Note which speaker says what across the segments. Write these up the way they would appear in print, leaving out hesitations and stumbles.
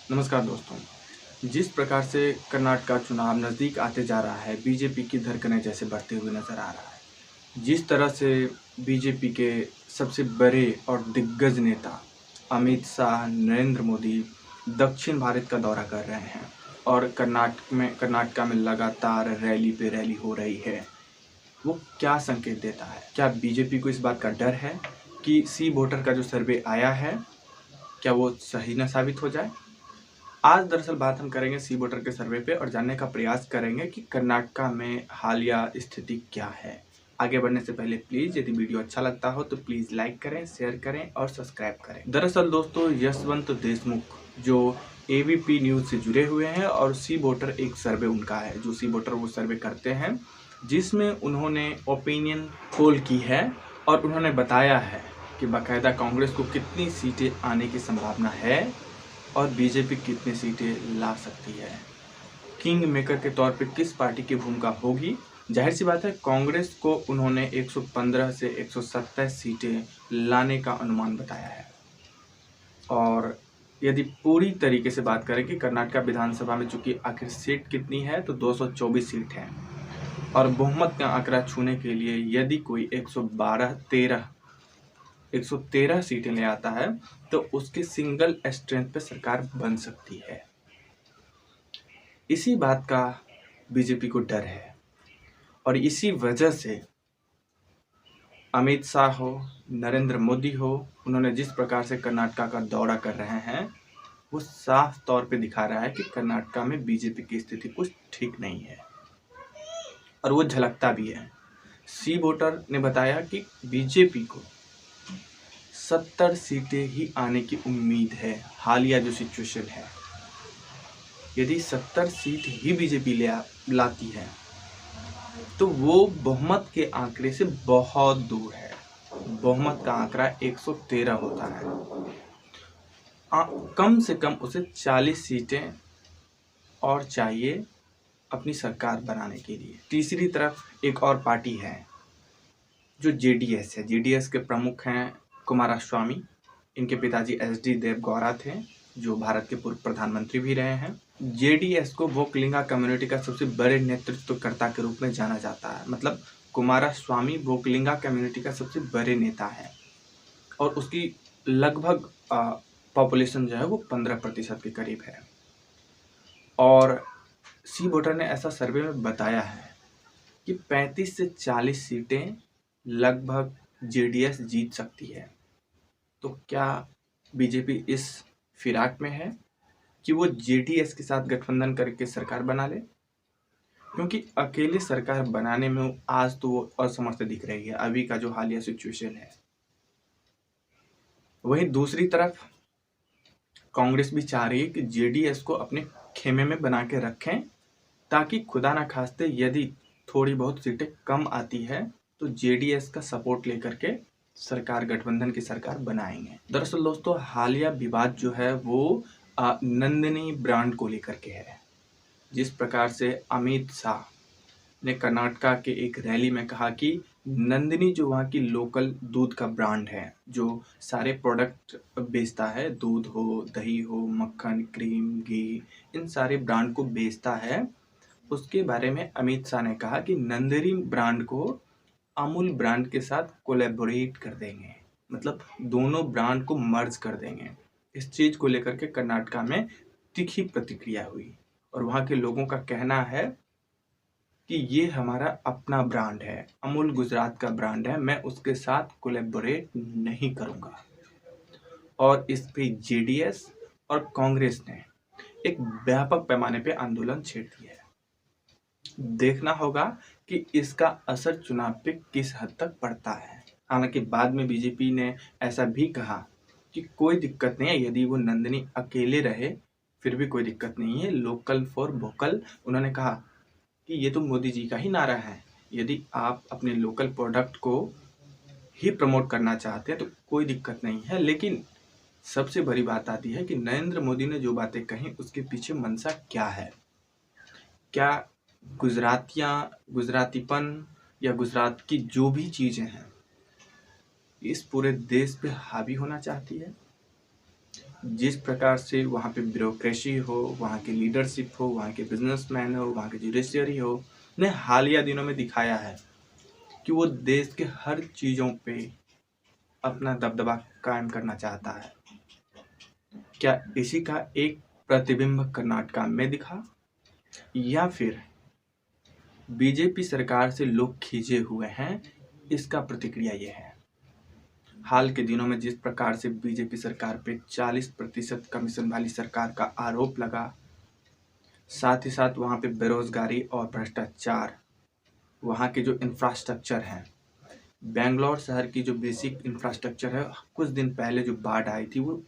Speaker 1: नमस्कार दोस्तों। जिस प्रकार से कर्नाटक चुनाव नज़दीक आते जा रहा है, बीजेपी की धड़कनें जैसे बढ़ते हुए नज़र आ रहा है। जिस तरह से बीजेपी के सबसे बड़े और दिग्गज नेता अमित शाह, नरेंद्र मोदी दक्षिण भारत का दौरा कर रहे हैं और कर्नाटक में लगातार रैली पे रैली हो रही है। वो क्या संकेत देता है? क्या बीजेपी को इस बात का डर है कि सी वोटर का जो सर्वे आया है, क्या वो सही न साबित हो जाए? आज दरअसल बात हम करेंगे सी वोटर के सर्वे पे और जानने का प्रयास करेंगे कि कर्नाटक में हालिया स्थिति क्या है। आगे बढ़ने से पहले प्लीज यदि वीडियो अच्छा लगता हो तो प्लीज लाइक करें, शेयर करें और सब्सक्राइब करें। दरअसल दोस्तों, यशवंत देशमुख जो एबीपी न्यूज से जुड़े हुए हैं और सी वोटर एक सर्वे उनका है, जो सी वोटर वो सर्वे करते हैं, जिसमें उन्होंने ओपिनियन पोल की है और उन्होंने बताया है कि बाकायदा कांग्रेस को कितनी सीटें आने की संभावना है और बीजेपी कितनी सीटें ला सकती है। किंग मेकर के तौर पे किस पार्टी की भूमिका होगी? जाहिर सी बात है, कांग्रेस को उन्होंने 115 से 127 सीटें लाने का अनुमान बताया है। और यदि पूरी तरीके से बात करें कि कर्नाटक विधानसभा में चूंकि आखिर सीट कितनी है, तो 224 सीट है और बहुमत का आंकड़ा छूने के लिए यदि कोई 113 सीटें ले आता है तो उसकी सिंगल स्ट्रेंथ पे सरकार बन सकती है। इसी बात का बीजेपी को डर है और इसी वजह से अमित शाह हो, नरेंद्र मोदी हो, उन्होंने जिस प्रकार से कर्नाटक का दौरा कर रहे हैं, वो साफ तौर पे दिखा रहा है कि कर्नाटक में बीजेपी की स्थिति कुछ ठीक नहीं है और वो झलकता भी है। सी वोटर ने बताया कि बीजेपी को 70 सीटें ही आने की उम्मीद है। हालिया जो सिचुएशन है, यदि 70 सीट ही बीजेपी लाती है तो वो बहुमत के आंकड़े से बहुत दूर है। बहुमत का आंकड़ा 113 होता है। कम से कम उसे 40 सीटें और चाहिए अपनी सरकार बनाने के लिए। तीसरी तरफ एक और पार्टी है जो जेडीएस है। जेडीएस के प्रमुख हैं कुमारस्वामी। इनके पिताजी एचडी देवगौड़ा थे, जो भारत के पूर्व प्रधानमंत्री भी रहे हैं। जेडीएस को वोकलिंगा कम्युनिटी का सबसे बड़े नेतृत्वकर्ता के रूप में जाना जाता है। मतलब कुमारस्वामी वोकलिंगा कम्युनिटी का सबसे बड़े नेता है और उसकी लगभग पॉपुलेशन जो है वो 15% के करीब है। और सी वोटर ने ऐसा सर्वे में बताया है कि 35 से 40 सीटें लगभग जेडीएस जीत सकती है। तो क्या बीजेपी इस फिराक में है कि वो जेडीएस के साथ गठबंधन करके सरकार बना ले? क्योंकि अकेले सरकार बनाने में आज तो वो असमर्थ दिख रही है, अभी का जो हालिया सिचुएशन है। वहीं दूसरी तरफ कांग्रेस भी चाह रही है कि जेडीएस को अपने खेमे में बना के रखें, ताकि खुदा ना खास्ते यदि थोड़ी बहुत सीटें कम आती है तो जेडीएस का सपोर्ट लेकर के सरकार, गठबंधन की सरकार बनाएंगे। दरअसल दोस्तों, हालिया विवाद जो है वो नंदिनी ब्रांड को लेकर के है। जिस प्रकार से अमित शाह ने कर्नाटक के एक रैली में कहा कि नंदिनी जो वहाँ की लोकल दूध का ब्रांड है, जो सारे प्रोडक्ट बेचता है, दूध हो, दही हो, मक्खन, क्रीम, घी, इन सारे ब्रांड को बेचता है, उसके बारे में अमित शाह ने कहा कि नंदिनी ब्रांड को अमूल ब्रांड के साथ कोलैबोरेट कर देंगे, मतलब दोनों ब्रांड को मर्ज कर देंगे। इस चीज को लेकर के कर्नाटक में तीखी प्रतिक्रिया हुई और वहां के लोगों का कहना है कि ये हमारा अपना ब्रांड है, अमूल गुजरात का ब्रांड है, मैं उसके साथ कोलैबोरेट नहीं करूंगा। और इस पे जेडीएस और कांग्रेस ने एक व्यापक पैमाने पे आंदोलन छेड़ दिया है। देखना होगा कि इसका असर चुनाव पे किस हद तक पड़ता है। हालांकि बाद में बीजेपी ने ऐसा भी कहा कि कोई दिक्कत नहीं है, यदि वो नंदिनी अकेले रहे फिर भी कोई दिक्कत नहीं है, लोकल फॉर वोकल। उन्होंने कहा कि ये तो मोदी जी का ही नारा है, यदि आप अपने लोकल प्रोडक्ट को ही प्रमोट करना चाहते हैं तो कोई दिक्कत नहीं है। लेकिन सबसे बड़ी बात आती है कि नरेंद्र मोदी ने जो बातें कही उसके पीछे मंशा क्या है। क्या गुजरातीपन या गुजरात की जो भी चीजें हैं इस पूरे देश पे हावी होना चाहती है? जिस प्रकार से वहाँ पे ब्यूरोक्रेसी हो, वहाँ की लीडरशिप हो, वहाँ के बिजनेसमैन हो, वहाँ की जुडिशरी हो, ने हालिया दिनों में दिखाया है कि वो देश के हर चीज़ों पे अपना दबदबा कायम करना चाहता है। क्या इसी का एक प्रतिबिंब कर्नाटक में दिखा, या फिर बीजेपी सरकार से लोग खींचे हुए हैं? इसका प्रतिक्रिया ये है। हाल के दिनों में जिस प्रकार से बीजेपी सरकार पे 40% कमीशन वाली सरकार का आरोप लगा, साथ ही साथ वहाँ पे बेरोजगारी और भ्रष्टाचार, वहाँ के जो इंफ्रास्ट्रक्चर हैं, बेंगलोर शहर की जो बेसिक इंफ्रास्ट्रक्चर है, कुछ दिन पहले जो बाढ़ आई थी वो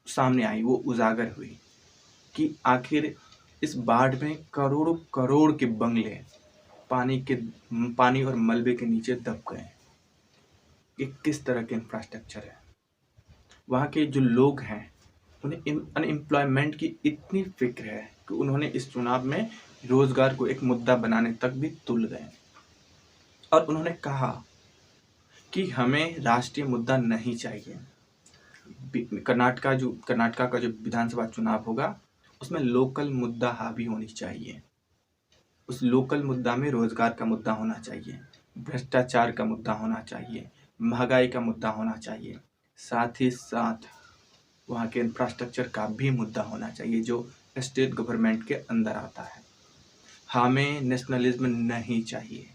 Speaker 1: सामने आई, वो उजागर हुई कि आखिर इस बाढ़ में करोड़ों करोड़ के बंगले पानी और मलबे के नीचे दब गए। ये किस तरह के इंफ्रास्ट्रक्चर है? वहाँ के जो लोग हैं उन्हें अनएम्प्लॉयमेंट की इतनी फिक्र है कि उन्होंने इस चुनाव में रोजगार को एक मुद्दा बनाने तक भी तुल गए, और उन्होंने कहा कि हमें राष्ट्रीय मुद्दा नहीं चाहिए। कर्नाटक का जो विधानसभा चुनाव होगा उसमें लोकल मुद्दा हावी होनी चाहिए। उस लोकल मुद्दा में रोजगार का मुद्दा होना चाहिए, भ्रष्टाचार का मुद्दा होना चाहिए, महंगाई का मुद्दा होना चाहिए, साथ ही साथ वहाँ के इंफ्रास्ट्रक्चर का भी मुद्दा होना चाहिए जो स्टेट गवर्नमेंट के अंदर आता है। हमें नेशनलिज्म नहीं चाहिए,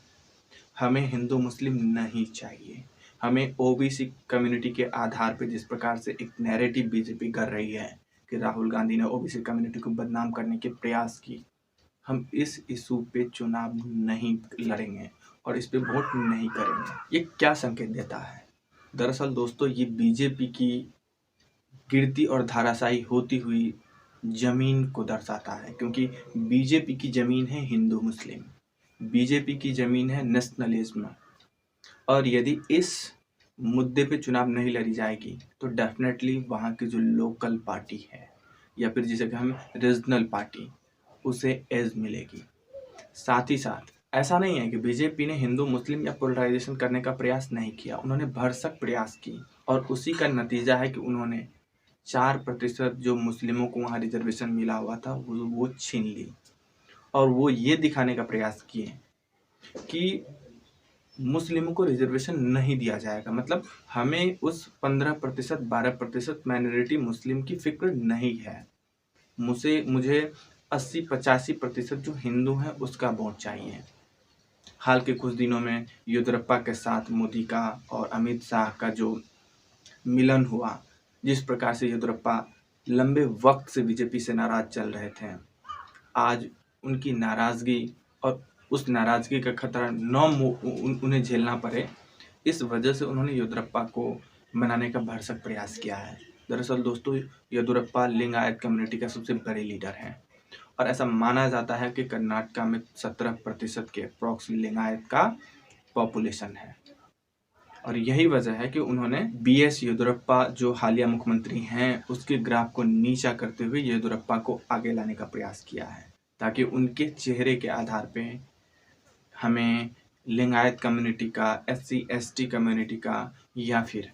Speaker 1: हमें हिंदू मुस्लिम नहीं चाहिए, हमें ओबीसी कम्युनिटी के आधार पर जिस प्रकार से एक नैरेटिव बीजेपी कर रही है कि राहुल गांधी ने ओबीसी कम्युनिटी को बदनाम करने के प्रयास की, हम इस इशू पे चुनाव नहीं लड़ेंगे और इस पे वोट नहीं करेंगे। ये क्या संकेत देता है? दरअसल दोस्तों, ये बीजेपी की गिरती और धाराशायी होती हुई जमीन को दर्शाता है, क्योंकि बीजेपी की जमीन है हिंदू मुस्लिम, बीजेपी की जमीन है नेशनलिज्म, और यदि इस मुद्दे पे चुनाव नहीं लड़ी जाएगी तो डेफिनेटली वहाँ की जो लोकल पार्टी है या फिर जिसे कि हम रीजनल पार्टी, उसे एज मिलेगी। साथ ही साथ ऐसा नहीं है कि बीजेपी ने हिंदू मुस्लिम या पोलराइजेशन करने का प्रयास नहीं किया, उन्होंने भरसक प्रयास की, और उसी का नतीजा है कि उन्होंने 4% जो मुस्लिमों को वहाँ रिजर्वेशन मिला हुआ था वो छीन ली, और वो ये दिखाने का प्रयास किए कि मुस्लिमों को रिजर्वेशन नहीं दिया जाएगा, मतलब हमें उस 15% 12% माइनॉरिटी मुस्लिम की फिक्र नहीं है, मुझे 80-85% जो हिंदू हैं उसका वोट चाहिए। हाल के कुछ दिनों में येदियुरप्पा के साथ मोदी का और अमित शाह का जो मिलन हुआ, जिस प्रकार से येदियुरप्पा लंबे वक्त से बीजेपी से नाराज चल रहे थे, आज उनकी नाराजगी और उस नाराजगी का खतरा उन्हें झेलना पड़े, इस वजह से उन्होंने येदियुरप्पा को मनाने का भरसक प्रयास किया है। दरअसल दोस्तों, येदियुरप्पा लिंगायत कम्युनिटी का सबसे बड़े लीडर हैं, और ऐसा माना जाता है कि कर्नाटक में 17% के अप्रॉक्स लिंगायत का पॉपुलेशन है, और यही वजह है कि उन्होंने बीएस येदियुरप्पा जो हालिया मुख्यमंत्री हैं उसके ग्राफ को नीचा करते हुए येदियुरप्पा को आगे लाने का प्रयास किया है, ताकि उनके चेहरे के आधार पे हमें लिंगायत कम्युनिटी का, SC ST कम्युनिटी का या फिर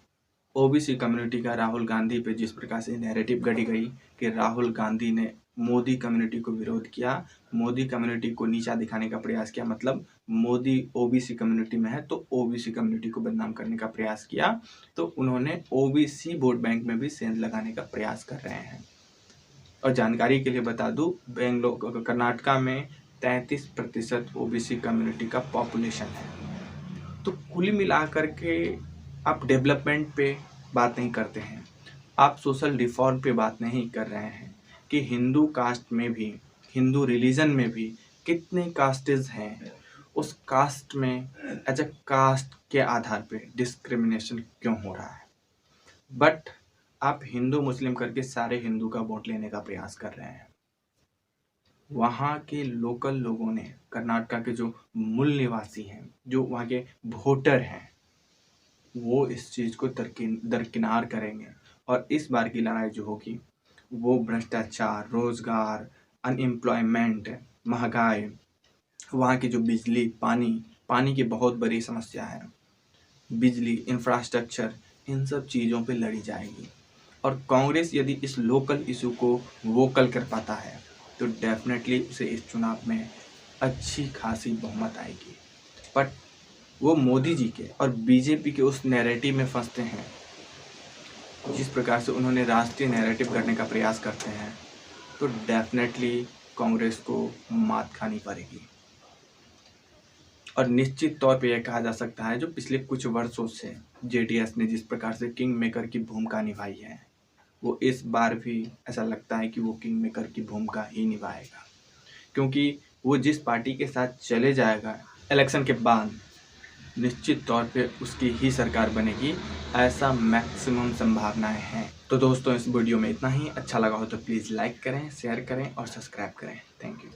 Speaker 1: ओबीसी कम्युनिटी का राहुल गांधी पे जिस प्रकार से नैरेटिव गढ़ी गई कि राहुल गांधी ने मोदी कम्युनिटी को विरोध किया, मोदी कम्युनिटी को नीचा दिखाने का प्रयास किया, मतलब मोदी ओबीसी कम्युनिटी में है तो ओबीसी कम्युनिटी को बदनाम करने का प्रयास किया, तो उन्होंने ओबीसी वोट बैंक में भी सेंध लगाने का प्रयास कर रहे हैं। और जानकारी के लिए बता दूं, कर्नाटक में 33% ओबीसी कम्युनिटी का पॉपुलेशन है। तो कुल मिलाकर के आप डेवलपमेंट पे बात नहीं करते हैं, आप सोशल रिफॉर्म पे बात नहीं कर रहे हैं कि हिंदू कास्ट में भी, हिंदू रिलीजन में भी कितने कास्टेज हैं, उस कास्ट में एज अ कास्ट के आधार पे डिस्क्रिमिनेशन क्यों हो रहा है। बट आप हिंदू मुस्लिम करके सारे हिंदू का वोट लेने का प्रयास कर रहे हैं। वहाँ के लोकल लोगों ने, कर्नाटक के जो मूल निवासी हैं, जो वहाँ के वोटर हैं, वो इस चीज़ को दरकिनार करेंगे, और इस बार की लड़ाई जो होगी वो भ्रष्टाचार, रोजगार, अनएम्प्लॉयमेंट, महंगाई, वहाँ की जो बिजली, पानी की बहुत बड़ी समस्या है, बिजली, इंफ्रास्ट्रक्चर, इन सब चीज़ों पे लड़ी जाएगी। और कांग्रेस यदि इस लोकल इशू को वोकल कर पाता है तो डेफिनेटली उसे इस चुनाव में अच्छी खासी बहुमत आएगी। बट वो मोदी जी के और बीजेपी के उस नैरेटिव में फंसते हैं, जिस प्रकार से उन्होंने राष्ट्रीय नैरेटिव करने का प्रयास करते हैं, तो डेफिनेटली कांग्रेस को मात खानी पड़ेगी। और निश्चित तौर पे यह कहा जा सकता है जो पिछले कुछ वर्षों से जेडीएस ने जिस प्रकार से किंग मेकर की भूमिका निभाई है, वो इस बार भी ऐसा लगता है कि वो किंग मेकर की भूमिका ही निभाएगा, क्योंकि वो जिस पार्टी के साथ चले जाएगा इलेक्शन के बाद निश्चित तौर पे उसकी ही सरकार बनेगी, ऐसा मैक्सिमम संभावनाएं हैं। तो दोस्तों इस वीडियो में इतना ही। अच्छा लगा हो तो प्लीज़ लाइक करें, शेयर करें और सब्सक्राइब करें। Thank you.